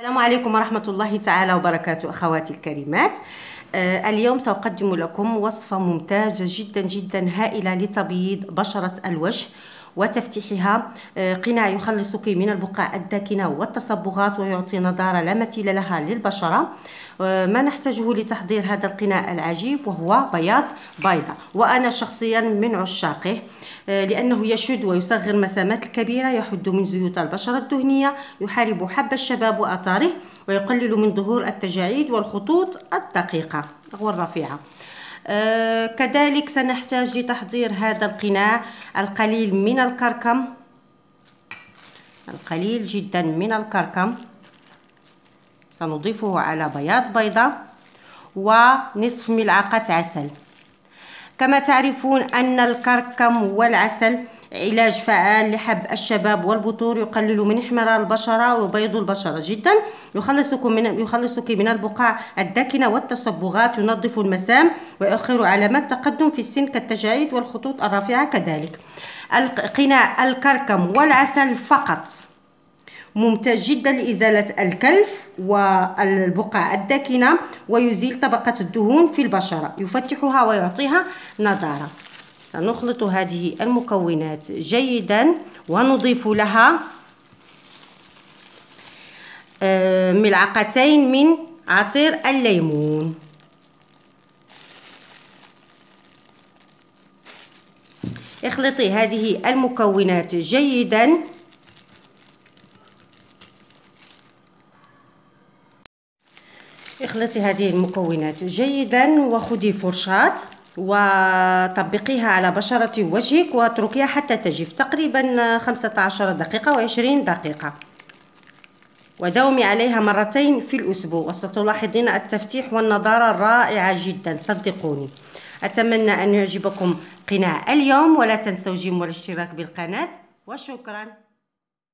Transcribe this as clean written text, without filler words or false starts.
السلام عليكم ورحمة الله تعالى وبركاته أخواتي الكريمات. اليوم سأقدم لكم وصفة ممتازة جدا جدا هائلة لتبييض بشرة الوجه وتفتيحها. قناع يخلصك من البقع الداكنة والتصبغات ويعطي نضارة لا مثيل لها للبشرة. ما نحتاجه لتحضير هذا القناع العجيب وهو بياض بيضة، وأنا شخصيا من عشاقه لأنه يشد ويصغر مسامات الكبيرة، يحد من زيوت البشرة الدهنية، يحارب حب الشباب وآثاره، ويقلل من ظهور التجاعيد والخطوط الدقيقة والرفيعة. كذلك سنحتاج لتحضير هذا القناع القليل من الكركم، القليل جدا من الكركم سنضيفه على بياض بيضة، ونصف ملعقة عسل. كما تعرفون أن الكركم والعسل علاج فعال لحب الشباب والبطور، يقلل من احمرار البشرة وبيض البشرة جدا، يخلصك من البقع الداكنة والتصبغات، ينظف المسام ويؤخر علامات تقدم في السن كالتجاعيد والخطوط الرفيعة. كذلك قناع الكركم والعسل فقط ممتاز جدا لإزالة الكلف والبقع الداكنة، ويزيل طبقة الدهون في البشرة، يفتحها ويعطيها نضارة. سنخلط هذه المكونات جيدا ونضيف لها ملعقتين من عصير الليمون. اخلطي هذه المكونات جيدا. اخلطي هذه المكونات جيدا وخذي فرشاة وطبقيها على بشرة وجهك واتركيها حتى تجف، تقريبا 15 دقيقة و20 دقيقة، وداومي عليها مرتين في الأسبوع، وستلاحظين التفتيح والنضارة رائعة جدا صدقوني. أتمنى أن يعجبكم قناع اليوم، ولا تنسوا الجيم والاشتراك بالقناة، وشكرا.